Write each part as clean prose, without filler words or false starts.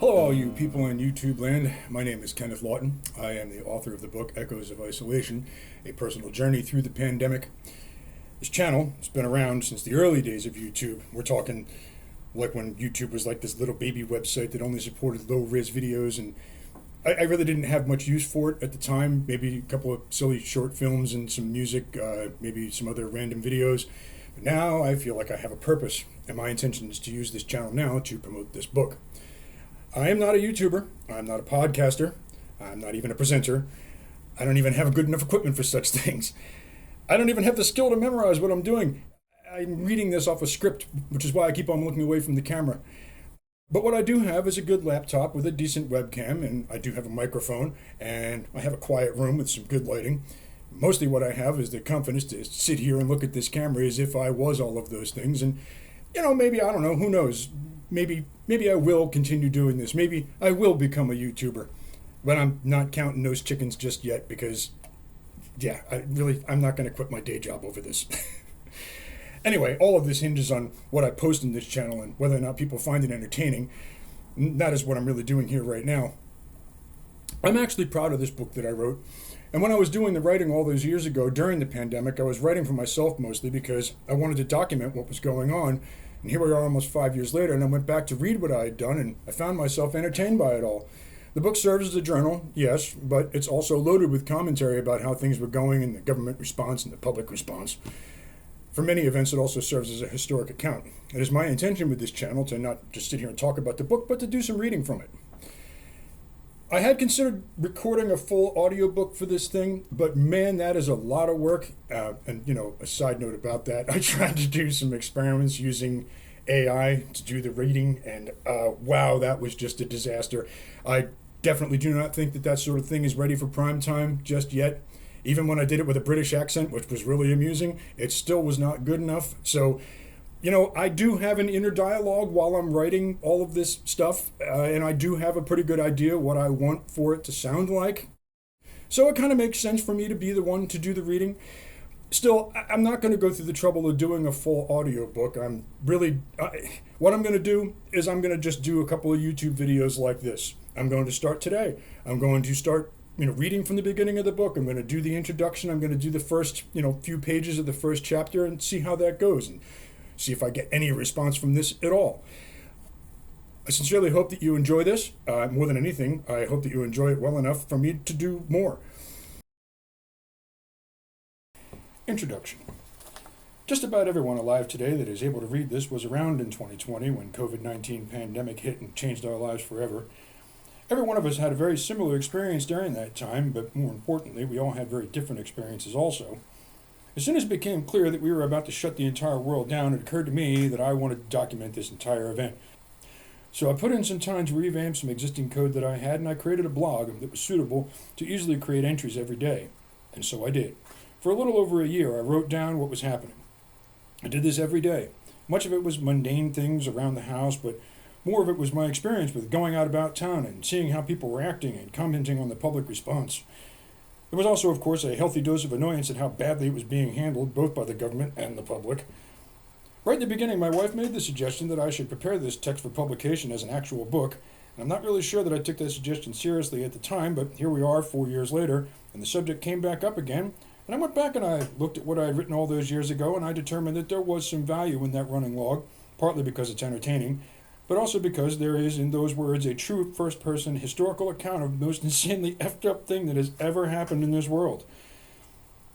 Hello, all you people in YouTube land. My name is Kenneth Lawton. I am the author of the book Echoes of Isolation, A Personal Journey Through the Pandemic. This channel has been around since the early days of YouTube. We're talking like when YouTube was like this little baby website that only supported low-res videos, and I really didn't have much use for it at the time. Maybe a couple of silly short films and some music, maybe some other random videos. But now I feel like I have a purpose, and my intention is to use this channel now to promote this book. I am not a YouTuber. I'm not a podcaster. I'm not even a presenter. I don't even have good enough equipment for such things. I don't even have the skill to memorize what I'm doing. I'm reading this off a script, which is why I keep on looking away from the camera. But what I do have is a good laptop with a decent webcam, and I do have a microphone, and I have a quiet room with some good lighting. Mostly what I have is the confidence to sit here and look at this camera as if I was all of those things. And, maybe, I don't know, who knows? Maybe I will continue doing this. Maybe I will become a YouTuber. But I'm not counting those chickens just yet because, I'm not going to quit my day job over this. Anyway, all of this hinges on what I post in this channel and whether or not people find it entertaining. That is what I'm really doing here right now. I'm actually proud of this book that I wrote. And when I was doing the writing all those years ago during the pandemic, I was writing for myself mostly because I wanted to document what was going on. And here we are almost 5 years later, and I went back to read what I had done, and I found myself entertained by it all. The book serves as a journal, yes, but it's also loaded with commentary about how things were going and the government response and the public response. For many events, it also serves as a historic account. It is my intention with this channel to not just sit here and talk about the book, but to do some reading from it. I had considered recording a full audiobook for this thing, but man, that is a lot of work. A side note about that, I tried to do some experiments using AI to do the reading, and wow, that was just a disaster. I definitely do not think that sort of thing is ready for prime time just yet. Even when I did it with a British accent, which was really amusing, it still was not good enough. So, I do have an inner dialogue while I'm writing all of this stuff, and I do have a pretty good idea what I want for it to sound like. So it kind of makes sense for me to be the one to do the reading. Still, I'm not going to go through the trouble of doing a full audiobook. What I'm going to do is I'm going to just do a couple of YouTube videos like this. I'm going to start today. I'm going to start reading from the beginning of the book. I'm going to do the introduction. I'm going to do the first, few pages of the first chapter and see how that goes and see if I get any response from this at all. I sincerely hope that you enjoy this. More than anything, I hope that you enjoy it well enough for me to do more. Introduction. Just about everyone alive today that is able to read this was around in 2020 when COVID-19 pandemic hit and changed our lives forever. Every one of us had a very similar experience during that time, but more importantly, we all had very different experiences also. As soon as it became clear that we were about to shut the entire world down, it occurred to me that I wanted to document this entire event. So I put in some time to revamp some existing code that I had, and I created a blog that was suitable to easily create entries every day. And so I did. For a little over a year, I wrote down what was happening. I did this every day. Much of it was mundane things around the house, but more of it was my experience with going out about town and seeing how people were acting and commenting on the public response. There was also, of course, a healthy dose of annoyance at how badly it was being handled, both by the government and the public. Right in the beginning, my wife made the suggestion that I should prepare this text for publication as an actual book, and I'm not really sure that I took that suggestion seriously at the time, but here we are 4 years later, and the subject came back up again, and I went back and I looked at what I had written all those years ago, and I determined that there was some value in that running log, partly because it's entertaining, but also because there is, in those words, a true first-person historical account of the most insanely effed up thing that has ever happened in this world.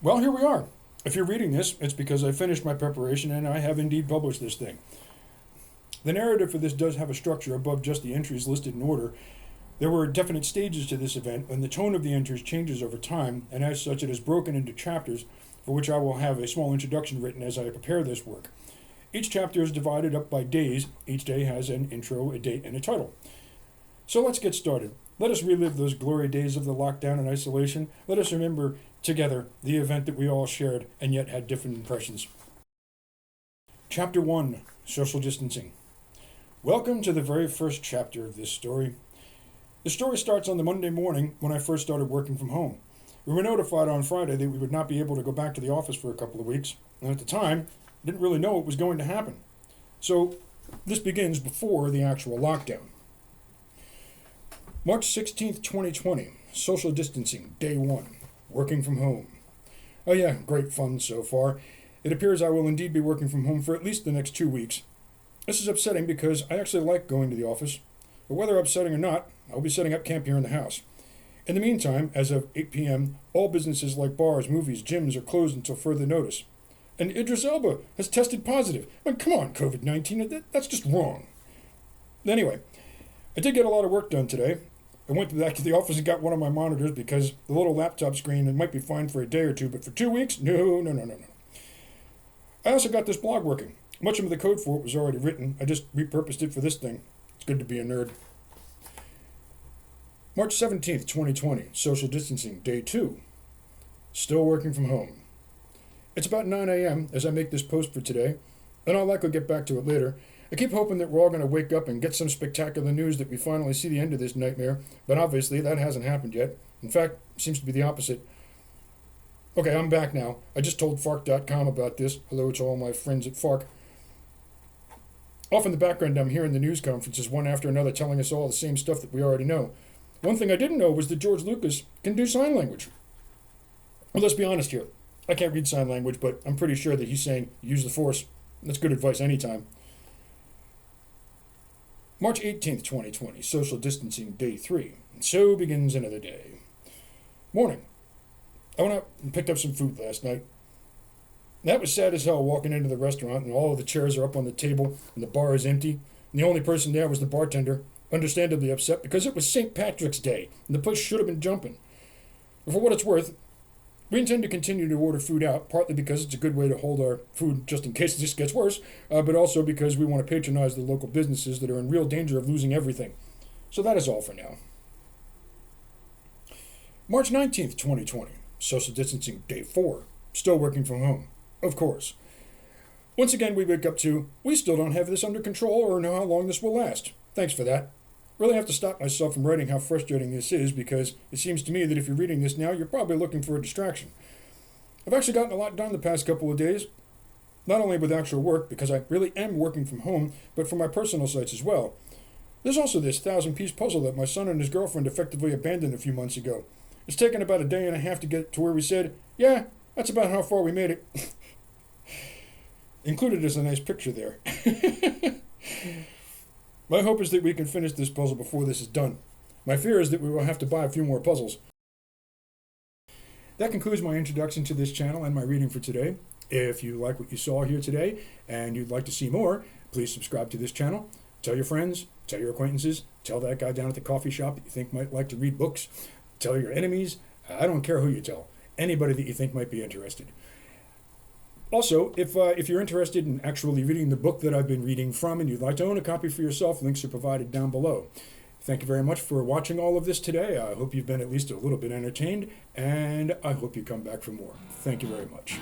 Well, here we are. If you're reading this, it's because I finished my preparation and I have indeed published this thing. The narrative for this does have a structure above just the entries listed in order. There were definite stages to this event, and the tone of the entries changes over time, and as such it is broken into chapters, for which I will have a small introduction written as I prepare this work. Each chapter is divided up by days. Each day has an intro, a date, and a title. So let's get started. Let us relive those glory days of the lockdown and isolation. Let us remember together the event that we all shared and yet had different impressions. Chapter 1, Social Distancing. Welcome to the very first chapter of this story. The story starts on the Monday morning when I first started working from home. We were notified on Friday that we would not be able to go back to the office for a couple of weeks, and at the time, didn't really know what was going to happen. So this begins before the actual lockdown. March 16th, 2020, social distancing, day 1, working from home. Oh yeah, great fun so far. It appears I will indeed be working from home for at least the next 2 weeks. This is upsetting because I actually like going to the office, but whether upsetting or not, I'll be setting up camp here in the house. In the meantime, as of 8 p.m., all businesses like bars, movies, gyms are closed until further notice. And Idris Elba has tested positive. I mean, come on, COVID-19, that's just wrong. Anyway, I did get a lot of work done today. I went back to the office and got one of my monitors because the little laptop screen, it might be fine for a day or two, but for 2 weeks, no. I also got this blog working. Much of the code for it was already written. I just repurposed it for this thing. It's good to be a nerd. March 17th, 2020, social distancing, day 2. Still working from home. It's about 9 a.m. as I make this post for today, and I'll likely get back to it later. I keep hoping that we're all going to wake up and get some spectacular news that we finally see the end of this nightmare, but obviously that hasn't happened yet. In fact, it seems to be the opposite. Okay, I'm back now. I just told Fark.com about this. Hello to all my friends at Fark. Off in the background, I'm hearing the news conferences one after another telling us all the same stuff that we already know. One thing I didn't know was that George Lucas can do sign language. Well, let's be honest here. I can't read sign language, but I'm pretty sure that he's saying use the force. That's good advice anytime. March 18th, 2020, social distancing, day 3. And so begins another day. Morning. I went out and picked up some food last night. That was sad as hell walking into the restaurant and all of the chairs are up on the table and the bar is empty. And the only person there was the bartender, understandably upset because it was St. Patrick's Day and the place should have been jumping. But for what it's worth, we intend to continue to order food out, partly because it's a good way to hold our food just in case this gets worse, but also because we want to patronize the local businesses that are in real danger of losing everything. So that is all for now. March 19th, 2020, social distancing, day 4. Still working from home, of course. Once again, we wake up to, we still don't have this under control or know how long this will last. Thanks for that. Really have to stop myself from writing how frustrating this is because it seems to me that if you're reading this now, you're probably looking for a distraction. I've actually gotten a lot done the past couple of days, not only with actual work, because I really am working from home, but for my personal sites as well. There's also this 1,000-piece puzzle that my son and his girlfriend effectively abandoned a few months ago. It's taken about a day and a half to get to where we said, yeah, that's about how far we made it. Included is a nice picture there. My hope is that we can finish this puzzle before this is done. My fear is that we will have to buy a few more puzzles. That concludes my introduction to this channel and my reading for today. If you like what you saw here today and you'd like to see more, please subscribe to this channel. Tell your friends, tell your acquaintances, tell that guy down at the coffee shop that you think might like to read books. Tell your enemies. I don't care who you tell. Anybody that you think might be interested. Also, if you're interested in actually reading the book that I've been reading from and you'd like to own a copy for yourself, links are provided down below. Thank you very much for watching all of this today. I hope you've been at least a little bit entertained, and I hope you come back for more. Thank you very much.